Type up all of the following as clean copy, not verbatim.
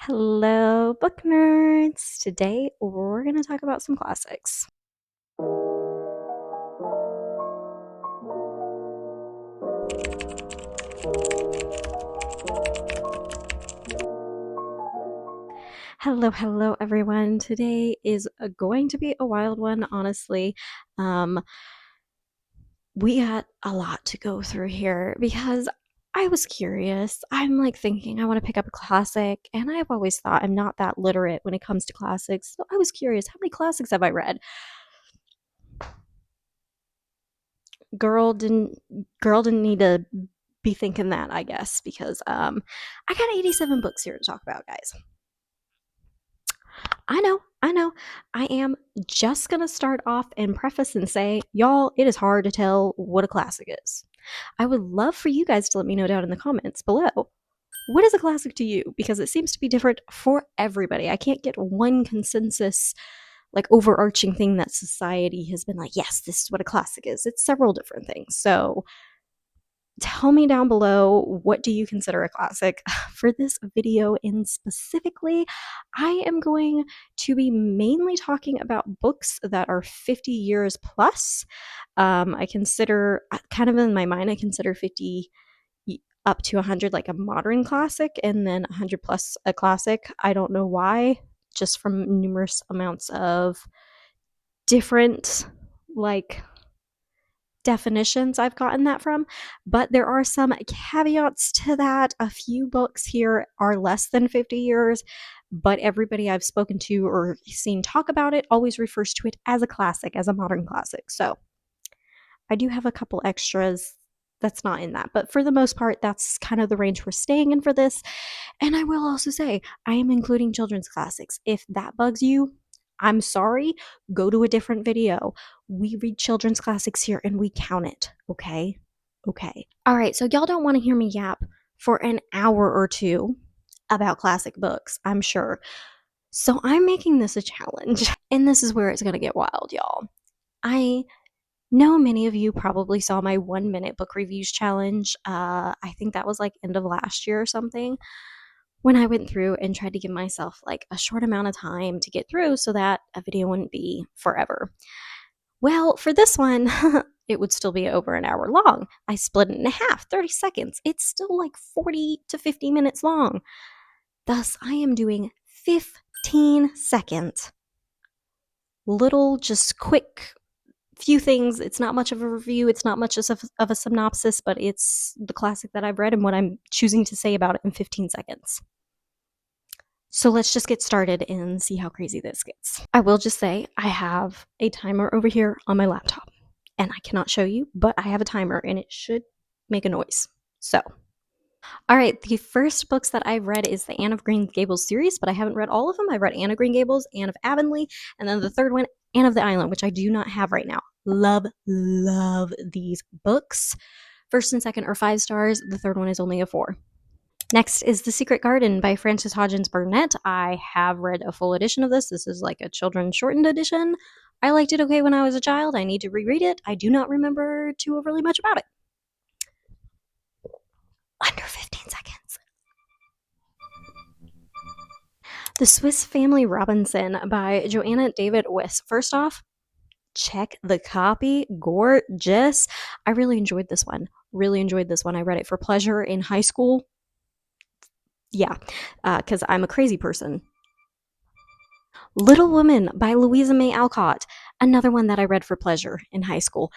Hello, book nerds! Today we're going to talk about some classics. Hello, everyone. Today is going to be a wild one, honestly. We got a lot to go through here because I was curious. I'm like thinking I want to pick up a classic, and I've always thought I'm not that literate when it comes to classics. So I was curious, how many classics have I read? Girl didn't girl didn't need to be thinking that, I guess, because I got 87 books here to talk about, guys. I know. I am just gonna start off and preface and say, y'all, it is hard to tell what a classic is. I would love for you guys to let me know down in the comments below. What is a classic to you? Because it seems to be different for everybody. I can't get one consensus, like overarching thing that society has been like, yes, this is what a classic is. It's several different things. So tell me down below, what do you consider a classic? For this video in specifically, I am going to be mainly talking about books that are 50 years plus. I consider, kind of in my mind, I consider 50 up to 100 like a modern classic, and then 100 plus a classic. I don't know why, just from numerous amounts of different like definitions I've gotten that from, but there are some caveats to that. A few books here are less than 50 years, but everybody I've spoken to or seen talk about it always refers to it as a classic, as a modern classic. So I do have a couple extras that's not in that, but for the most part, that's kind of the range we're staying in for this. And I will also say, I am including children's classics. If that bugs you, I'm sorry, go to a different video. We read children's classics here and we count it, okay? Okay. All right, so y'all don't want to hear me yap for an hour or two about classic books, I'm sure. So I'm making this a challenge, and this is where it's going to get wild, y'all. I know many of you probably saw my 1 minute book reviews challenge. I think that was like end of last year or something, when I went through and tried to give myself like a short amount of time to get through so that a video wouldn't be forever. Well, for this one, it would still be over an hour long. I split it in half, 30 seconds. It's still like 40 to 50 minutes long. Thus, I am doing 15 second little, just quick few things. It's not much of a review, it's not much of a synopsis, but it's the classic that I've read and what I'm choosing to say about it in 15 seconds. So let's just get started and see how crazy this gets. I will just say I have a timer over here on my laptop, and I cannot show you, but I have a timer and it should make a noise. So, all right, the first books that I've read is the Anne of Green Gables series, but I haven't read all of them. I've read Anne of Green Gables, Anne of Avonlea, and then the third one, Anne of the Island, which I do not have right now. Love these books. First and second are 5 stars. The third one is only a 4. Next is The Secret Garden by Frances Hodgins Burnett. I have read a full edition of this. This is like a children's shortened edition. I liked it okay when I was a child. I need to reread it. I do not remember too overly much about it. Under 15 seconds. The Swiss Family Robinson by Joanna David Wyss. First off, check the copy. Gorgeous. I really enjoyed this one. I read it for pleasure in high school. Yeah, because I'm a crazy person. Little Women by Louisa May Alcott. Another one that I read for pleasure in high school.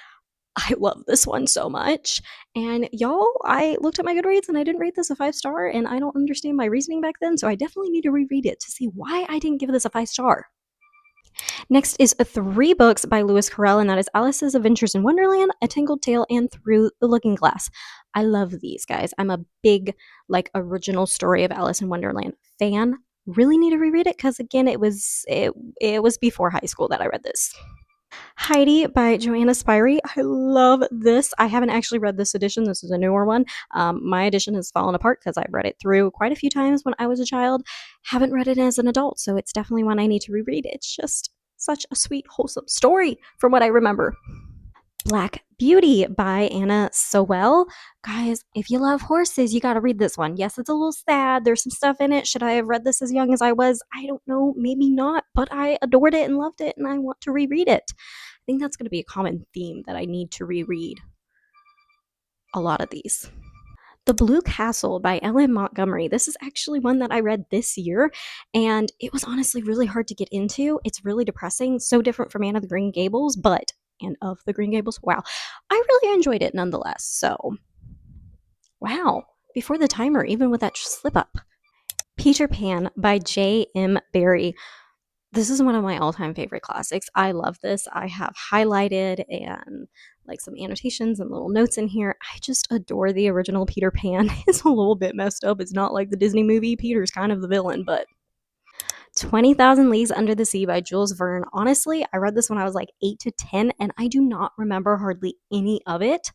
I love this one so much. And y'all, I looked at my Goodreads and I didn't rate this a 5 star, and I don't understand my reasoning back then, so I definitely need to reread it to see why I didn't give this a 5 star. Next is 3 books by Lewis Carroll, and that is Alice's Adventures in Wonderland, A Tangled Tale, and Through the Looking Glass. I love these, guys. I'm a big, like, original story of Alice in Wonderland fan. Really need to reread it because, again, it was before high school that I read this. Heidi by Joanna Spyri. I love this. I haven't actually read this edition. This is a newer one. My edition has fallen apart because I've read it through quite a few times when I was a child. Haven't read it as an adult, so it's definitely one I need to reread. It's just such a sweet, wholesome story from what I remember. Black Beauty by Anna Sowell. Guys, if you love horses, you got to read this one. Yes, it's a little sad. There's some stuff in it. Should I have read this as young as I was? I don't know. Maybe not, but I adored it and loved it, and I want to reread it. I think that's going to be a common theme that I need to reread a lot of these. The Blue Castle by Ellen Montgomery. This is actually one that I read this year, and it was honestly really hard to get into. It's really depressing, so different from Anne of the Green Gables, but and of the Green Gables. Wow. I really enjoyed it nonetheless. So, wow. Before the timer, even with that slip up. Peter Pan by J.M. Barrie. This is one of my all-time favorite classics. I love this. I have highlighted and like some annotations and little notes in here. I just adore the original Peter Pan. It's a little bit messed up. It's not like the Disney movie. Peter's kind of the villain, but 20,000 Leagues Under the Sea by Jules Verne. Honestly, I read this when I was like 8 to 10 and I do not remember hardly any of it.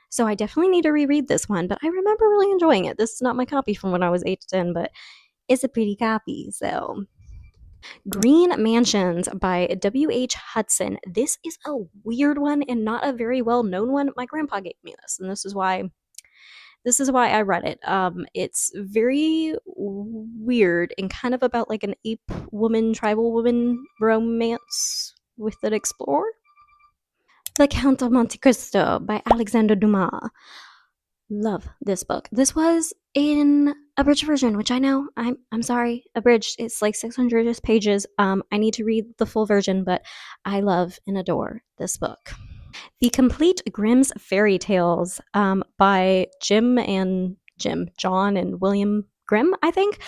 So I definitely need to reread this one, but I remember really enjoying it. This is not my copy from when I was 8 to 10, but it's a pretty copy. So Green Mansions by W.H. Hudson. This is a weird one and not a very well known one. My grandpa gave me this, and this is why I read it. It's very weird and kind of about like an ape woman, tribal woman romance with an explorer. The Count of Monte Cristo by Alexander Dumas. Love this book. This was in abridged version, which I know I'm sorry, abridged. It's like 600 pages. I need to read the full version, but I love and adore this book. The Complete Grimm's Fairy Tales by John and William Grimm, I think.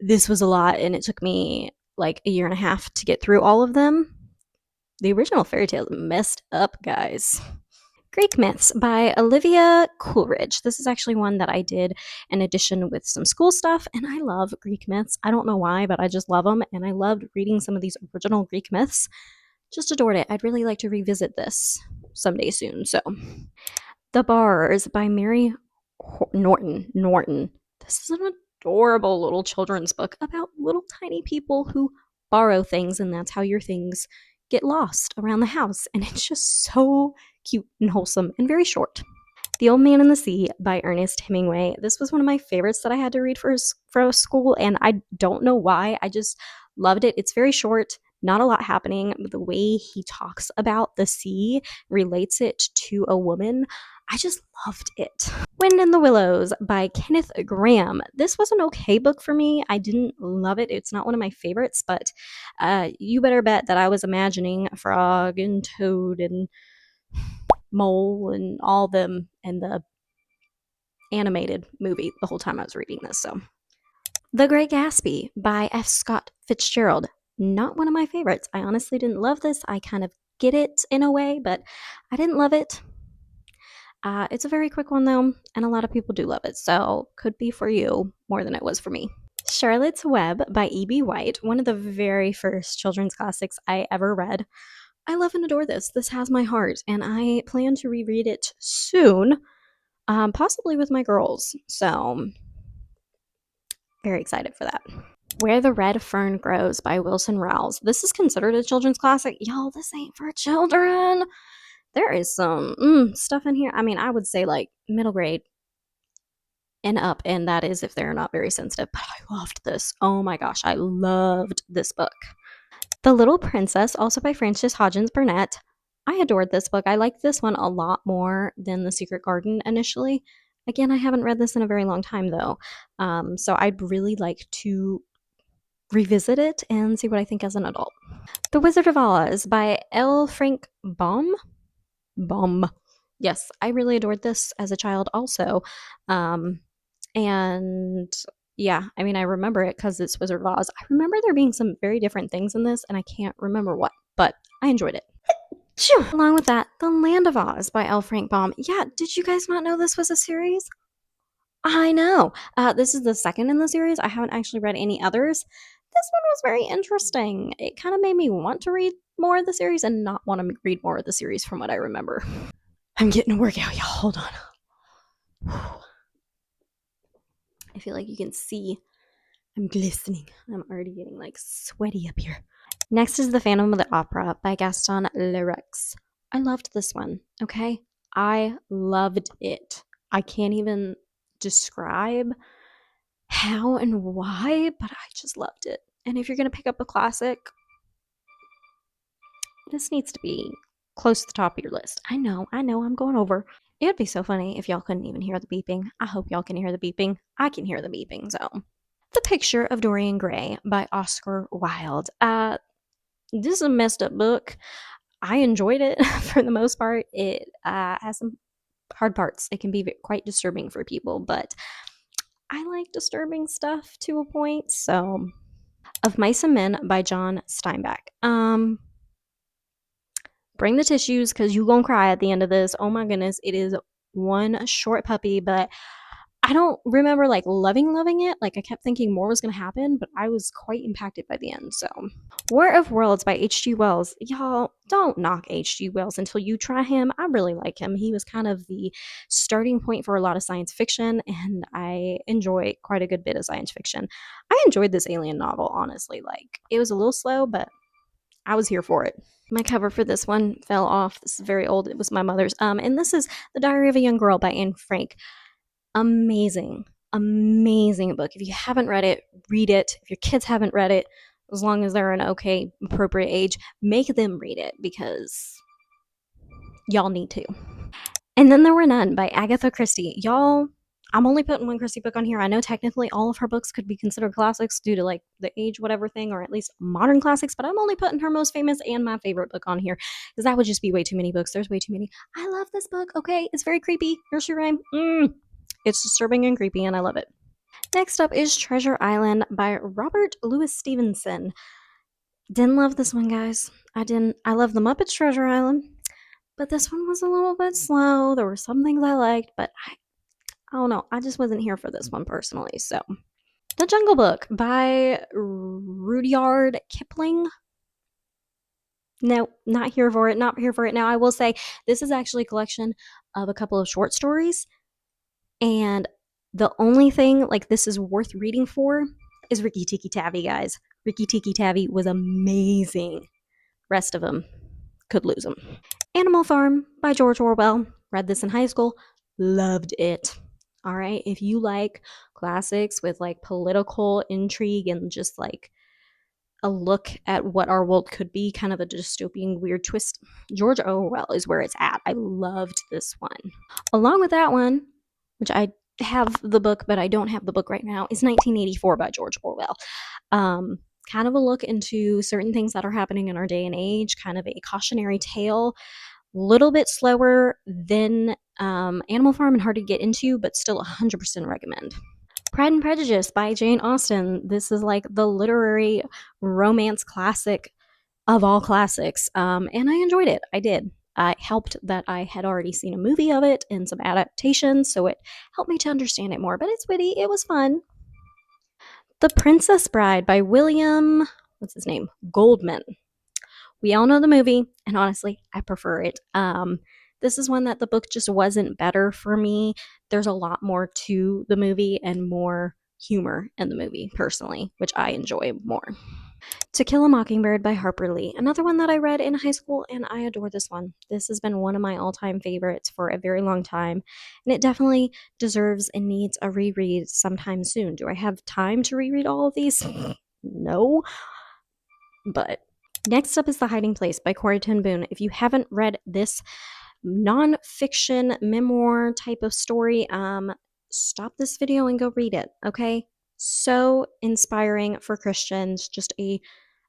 This was a lot, and it took me like a year and a half to get through all of them. The original fairy tales messed up, guys. Greek Myths by Olivia Coleridge. This is actually one that I did in addition with some school stuff, and I love Greek myths. I don't know why, but I just love them, and I loved reading some of these original Greek myths. Just adored it. I'd really like to revisit this someday soon. So, The Bars by Mary Norton. This is an adorable little children's book about little tiny people who borrow things, and that's how your things get lost around the house. And it's just so cute and wholesome and very short. The Old Man and the Sea by Ernest Hemingway. This was one of my favorites that I had to read for school, and I don't know why. I just loved it. It's very short, not a lot happening. The way he talks about the sea, relates it to a woman. I just loved it. Wind in the Willows by Kenneth Grahame. This was an okay book for me. I didn't love it. It's not one of my favorites, but you better bet that I was imagining Frog and Toad and Mole and all them and the animated movie the whole time I was reading this. So, The Great Gatsby by F. Scott Fitzgerald. Not one of my favorites. I honestly didn't love this. I kind of get it in a way, but I didn't love it. It's a very quick one though, and a lot of people do love it, so could be for you more than it was for me. Charlotte's Web by E.B. White, one of the very first children's classics I ever read. I love and adore this. This has my heart, and I plan to reread it soon, possibly with my girls. So, very excited for that. Where the Red Fern Grows by Wilson Rowles. This is considered a children's classic. Y'all, this ain't for children. There is some stuff in here. I mean, I would say like middle grade and up, and that is if they're not very sensitive. But I loved this. Oh my gosh, I loved this book. The Little Princess, also by Frances Hodgins Burnett. I adored this book. I liked this one a lot more than The Secret Garden initially. Again, I haven't read this in a very long time though, so I'd really like to revisit it and see what I think as an adult. The Wizard of Oz by L. Frank Baum. Yes, I really adored this as a child also. And yeah, I mean, I remember it because it's Wizard of Oz. I remember there being some very different things in this, and I can't remember what, but I enjoyed it. Along with that, The Land of Oz by L. Frank Baum. Yeah, did you guys not know this was a series? I know. This is the second in the series. I haven't actually read any others. This one was very interesting. It kind of made me want to read more of the series and not want to read more of the series from what I remember. I'm getting a workout, y'all. Hold on. I feel like you can see I'm glistening. I'm already getting like sweaty up here. Next is The Phantom of the Opera by Gaston Leroux. I loved this one, okay? I loved it. I can't even describe how and why, but I just loved it. And if you're going to pick up a classic, this needs to be close to the top of your list. I know, I'm going over. It would be so funny if y'all couldn't even hear the beeping. I hope y'all can hear the beeping. I can hear the beeping, so. The Picture of Dorian Gray by Oscar Wilde. This is a messed up book. I enjoyed it for the most part. It has some hard parts. It can be quite disturbing for people, but I like disturbing stuff to a point, so. Of Mice and Men by John Steinbeck. Bring the tissues because you gonna cry at the end of this. Oh my goodness, it is one short puppy, but I don't remember like loving it. Like I kept thinking more was gonna happen, but I was quite impacted by the end. So, War of Worlds by H.G. Wells. Y'all don't knock H.G. Wells until you try him. I really like him. He was kind of the starting point for a lot of science fiction, and I enjoy quite a good bit of science fiction. I enjoyed this alien novel, honestly. Like it was a little slow, but I was here for it. My cover for this one fell off. This is very old. It was my mother's. And this is The Diary of a Young Girl by Anne Frank. Amazing, amazing book. If you haven't read it, read it. If your kids haven't read it, as long as they're an okay, appropriate age, make them read it because y'all need to. And Then There Were None by Agatha Christie. Y'all, I'm only putting one Christie book on here. I know technically all of her books could be considered classics due to like the age, whatever thing, or at least modern classics, but I'm only putting her most famous and my favorite book on here because that would just be way too many books. There's way too many. I love this book, okay? It's very creepy. Nursery rhyme. It's disturbing and creepy, and I love it. Next up is Treasure Island by Robert Louis Stevenson. Didn't love this one, guys. I didn't. I love The Muppets Treasure Island, but this one was a little bit slow. There were some things I liked, but I don't know. I just wasn't here for this one personally. So, The Jungle Book by Rudyard Kipling. No, not here for it. Not here for it. Now, I will say this is actually a collection of a couple of short stories, and the only thing like this is worth reading for is Ricky Tikki Tavi, guys. Ricky Tikki Tavi was amazing. Rest of them could lose them. Animal Farm by George Orwell. Read this in high school. Loved it. All right. If you like classics with like political intrigue and just like a look at what our world could be, kind of a dystopian weird twist, George Orwell is where it's at. I loved this one. Along with that one, which I have the book, but I don't have the book right now, is 1984 by George Orwell. Kind of a look into certain things that are happening in our day and age, kind of a cautionary tale, little bit slower than Animal Farm and hard to get into, but still 100% recommend. Pride and Prejudice by Jane Austen. This is like the literary romance classic of all classics, and I enjoyed it. I did. It helped that I had already seen a movie of it and some adaptations, so it helped me to understand it more. But it's witty. It was fun. The Princess Bride by William, what's his name? Goldman. We all know the movie, and honestly, I prefer it. This is one that the book just wasn't better for me. There's a lot more to the movie and more humor in the movie, personally, which I enjoy more. To Kill a Mockingbird by Harper Lee. Another one that I read in high school, and I adore this one. This has been one of my all time favorites for a very long time, and it definitely deserves and needs a reread sometime soon. Do I have time to reread all of these? No. But next up is The Hiding Place by Corrie ten Boom. If you haven't read this nonfiction memoir type of story, stop this video and go read it, okay? So inspiring for Christians, just a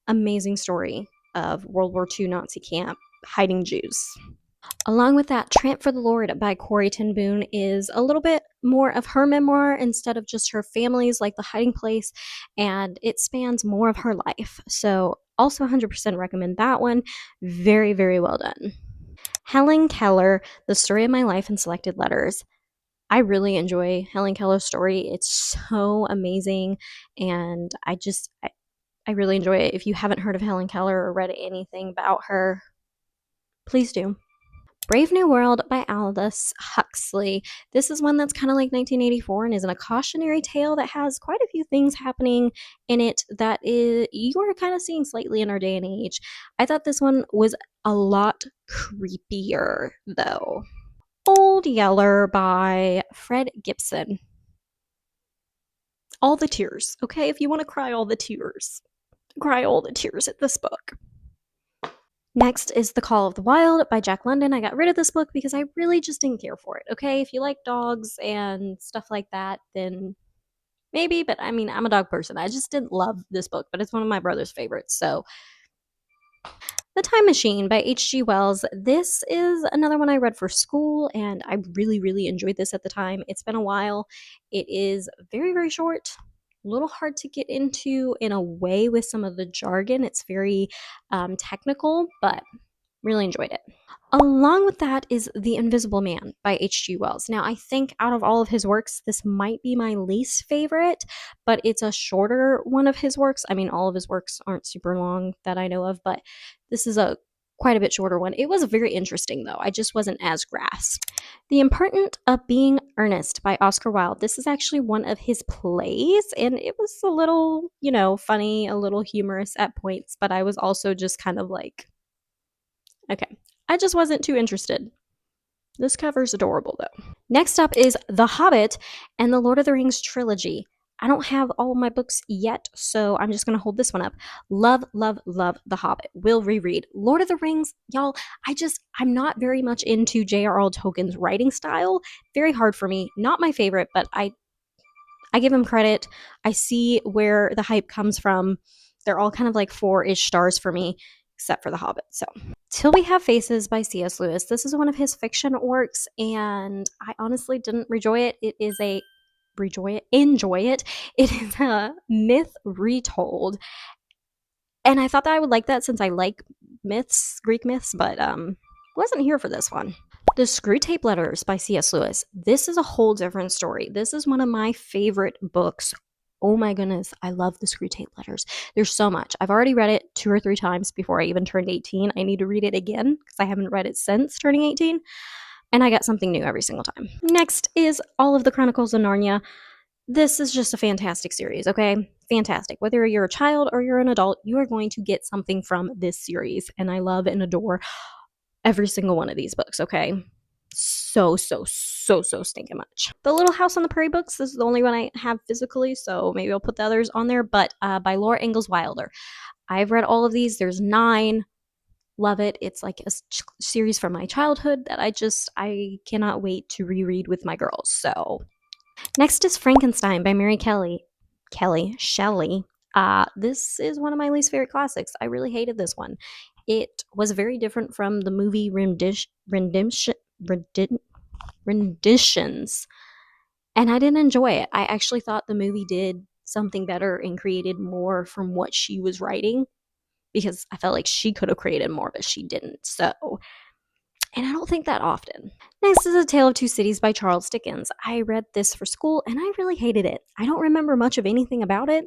amazing story of World War II Nazi camp hiding Jews. Along with that, Tramp for the Lord by Corrie ten Boom is a little bit more of her memoir instead of just her family's, like The Hiding Place, and it spans more of her life. So also 100% recommend that one. Very, very well done. Helen Keller, The Story of My Life in Selected Letters. I really enjoy Helen Keller's story. It's so amazing, and I really enjoy it. If you haven't heard of Helen Keller or read anything about her, please do. Brave New World by Aldous Huxley. This is one that's kind of like 1984 and is in a cautionary tale that has quite a few things happening in it that is you are kind of seeing slightly in our day and age. I thought this one was a lot creepier though. Old Yeller by Fred Gibson. All the tears, okay? If you want to cry all the tears, cry all the tears at this book. Next is The Call of the Wild by Jack London. I got rid of this book because I really just didn't care for it, okay? If you like dogs and stuff like that, then maybe, but I mean, I'm a dog person. I just didn't love this book, but it's one of my brother's favorites, so. The Time Machine by H.G. Wells. This is another one I read for school, and I really, really enjoyed this at the time. It's been a while. It is very, very short, a little hard to get into in a way with some of the jargon. It's very technical, but really enjoyed it. Along with that is The Invisible Man by H.G. Wells. Now, I think out of all of his works, this might be my least favorite, but it's a shorter one of his works. I mean, all of his works aren't super long that I know of, but this is a quite a bit shorter one. It was very interesting, though. I just wasn't as grasped. The Importance of Being Earnest by Oscar Wilde. This is actually one of his plays, and it was a little, funny, a little humorous at points, but I was also just kind of like, okay. I just wasn't too interested. This cover's adorable, though. Next up is The Hobbit and the Lord of the Rings trilogy. I don't have all of my books yet, so I'm just going to hold this one up. Love, love, love The Hobbit. Will reread. Lord of the Rings, y'all, I'm not very much into J.R.R. Tolkien's writing style. Very hard for me. Not my favorite, but I give him credit. I see where the hype comes from. They're all kind of like 4-ish stars for me, except for The Hobbit, so. Till We Have Faces by C.S. Lewis. This is one of his fiction works, and I honestly didn't enjoy it. Enjoy it. It is a myth retold, and I thought that I would like that since I like myths, Greek myths, but wasn't here for this one. The Screwtape Letters by C.S. Lewis. This is a whole different story. This is one of my favorite books. Oh my goodness, I love the Screwtape Letters. There's so much. I've already read it 2 or 3 times before I even turned 18. I need to read it again because I haven't read it since turning 18. And I got something new every single time. Next is All of the Chronicles of Narnia. This is just a fantastic series, okay? Fantastic. Whether you're a child or you're an adult, you are going to get something from this series. And I love and adore every single one of these books, okay? So stinking much. The Little House on the Prairie books, this is the only one I have physically, so maybe I'll put the others on there, but by Laura Ingalls Wilder. I've read all of these. There's 9. Love it. It's like a series from my childhood that I cannot wait to reread with my girls. So next is Frankenstein by Mary Shelley. This is one of my least favorite classics. I really hated this one. It was very different from the movie renditions, and I didn't enjoy it. I actually thought the movie did something better and created more from what she was writing because I felt like she could have created more, but she didn't. So, and I don't think that often. Next is A Tale of Two Cities by Charles Dickens. I read this for school and I really hated it. I don't remember much of anything about it.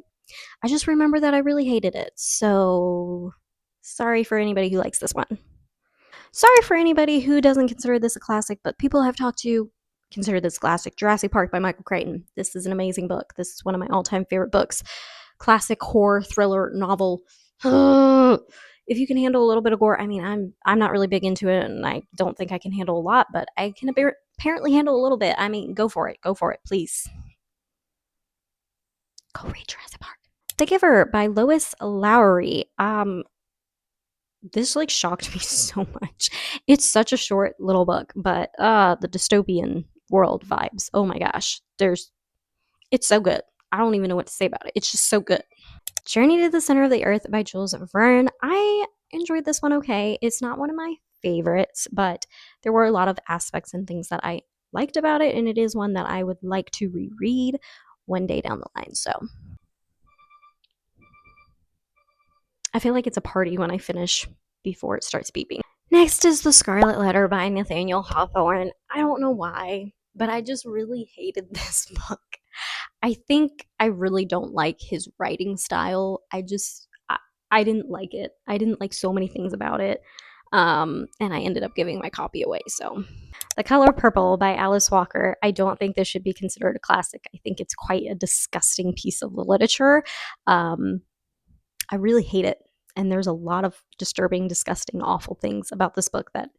I just remember that I really hated it. So, sorry for anybody who likes this one. Sorry for anybody who doesn't consider this a classic, but people I've talked to consider this classic. Jurassic Park by Michael Crichton. This is an amazing book. This is one of my all-time favorite books. Classic horror thriller novel. If you can handle a little bit of gore, I mean, I'm not really big into it, and I don't think I can handle a lot, but I can apparently handle a little bit. I mean, go for it, please. Go read Jurassic Park. The Giver by Lois Lowry. This like shocked me so much. It's such a short little book, but the dystopian world vibes. Oh my gosh. It's so good. I don't even know what to say about it. It's just so good. Journey to the Center of the Earth by Jules Verne. I enjoyed this one okay. It's not one of my favorites, but there were a lot of aspects and things that I liked about it, and it is one that I would like to reread one day down the line. So I feel like it's a party when I finish before it starts beeping. Next is The Scarlet Letter by Nathaniel Hawthorne. I don't know why, but I just really hated this book. I think I really don't like his writing style. I didn't like it. I didn't like so many things about it. And I ended up giving my copy away. So, The Color Purple by Alice Walker. I don't think this should be considered a classic. I think it's quite a disgusting piece of literature. I really hate it. And there's a lot of disturbing, disgusting, awful things about this book that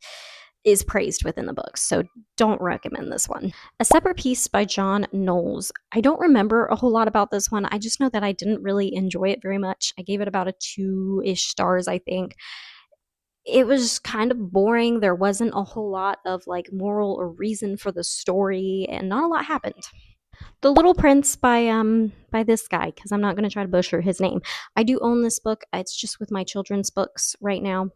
is praised within the book. So don't recommend this one. A Separate Piece by John Knowles. I don't remember a whole lot about this one. I just know that I didn't really enjoy it very much. I gave it about a 2-ish stars, I think. It was kind of boring. There wasn't a whole lot of like moral or reason for the story, and not a lot happened. The Little Prince by this guy, because I'm not going to try to butcher his name. I do own this book. It's just with my children's books right now.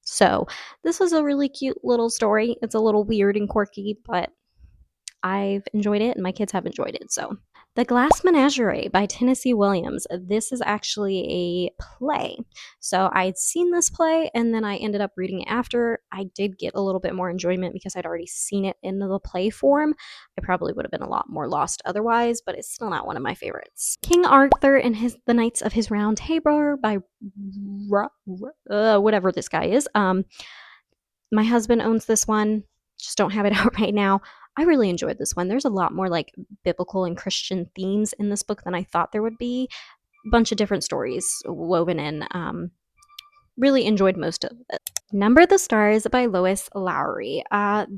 So this was a really cute little story. It's a little weird and quirky, but I've enjoyed it and my kids have enjoyed it. So The Glass Menagerie by Tennessee Williams. This is actually a play. So I'd seen this play and then I ended up reading it after. I did get a little bit more enjoyment because I'd already seen it in the play form. I probably would have been a lot more lost otherwise, but it's still not one of my favorites. King Arthur and the Knights of his Round Table by whatever this guy is. My husband owns this one. Just don't have it out right now. I really enjoyed this one. There's a lot more like biblical and Christian themes in this book than I thought there would be. A bunch of different stories woven in. Really enjoyed most of it. Number the Stars by Lois Lowry.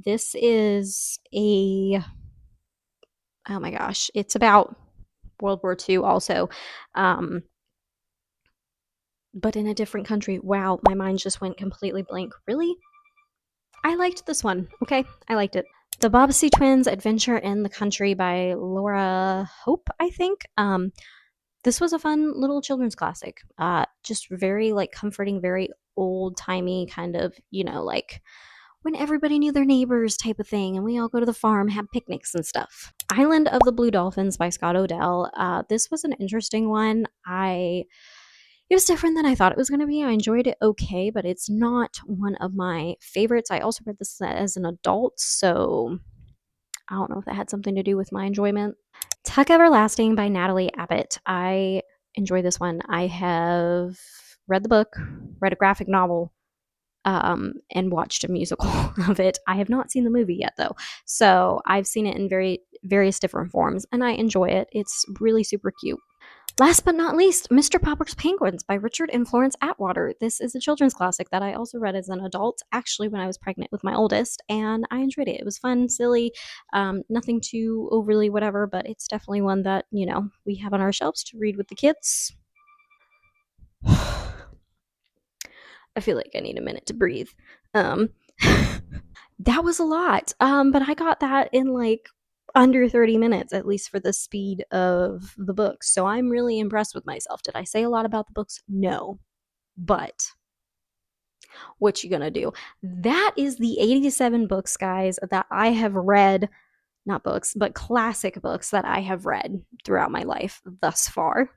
This is oh my gosh, it's about World War II also. But in a different country. Wow, my mind just went completely blank. Really? I liked this one. Okay, I liked it. The Bobbsey Twins Adventure in the Country by Laura Hope, I think. This was a fun little children's classic. Just very like comforting, very old timey kind of, like when everybody knew their neighbors type of thing, and we all go to the farm, have picnics and stuff. Island of the Blue Dolphins by Scott Odell. This was an interesting one. It was different than I thought it was going to be. I enjoyed it okay, but it's not one of my favorites. I also read this as an adult, so I don't know if that had something to do with my enjoyment. Tuck Everlasting by Natalie Abbott. I enjoy this one. I have read the book, read a graphic novel, and watched a musical of it. I have not seen the movie yet, though. So I've seen it in various different forms, and I enjoy it. It's really super cute. Last but not least, Mr. Popper's Penguins by Richard and Florence Atwater. This is a children's classic that I also read as an adult, actually, when I was pregnant with my oldest, and I enjoyed it. It was fun, silly, nothing too overly whatever, but it's definitely one that, we have on our shelves to read with the kids. I feel like I need a minute to breathe. That was a lot, but I got that in like under 30 minutes, at least for the speed of the books. So I'm really impressed with myself. Did I say a lot about the books? No. But what you gonna do? That is the 87 books, guys, that I have read. Not books, but classic books that I have read throughout my life thus far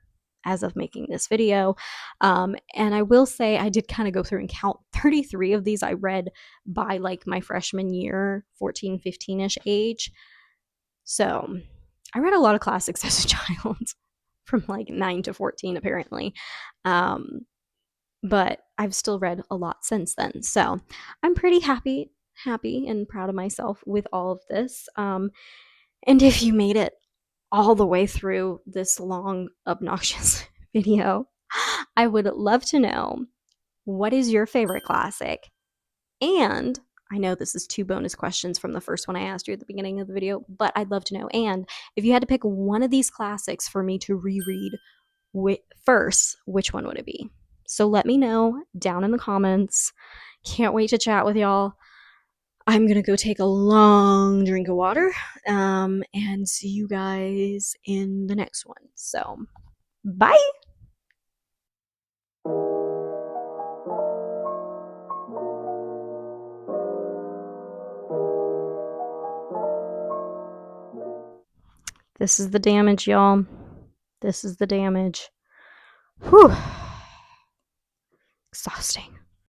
as of making this video. And I will say I did kind of go through and count 33 of these I read by like my freshman year, 14, 15-ish age. So I read a lot of classics as a child from like 9 to 14 apparently. But I've still read a lot since then. So I'm pretty happy and proud of myself with all of this. And if you made it all the way through this long, obnoxious video, I would love to know, what is your favorite classic? And I know this is 2 bonus questions from the first one I asked you at the beginning of the video, but I'd love to know. And if you had to pick one of these classics for me to reread first, which one would it be? So let me know down in the comments. Can't wait to chat with y'all. I'm going to go take a long drink of water and see you guys in the next one. So, bye. This is the damage, y'all. This is the damage. Whew. Exhausting.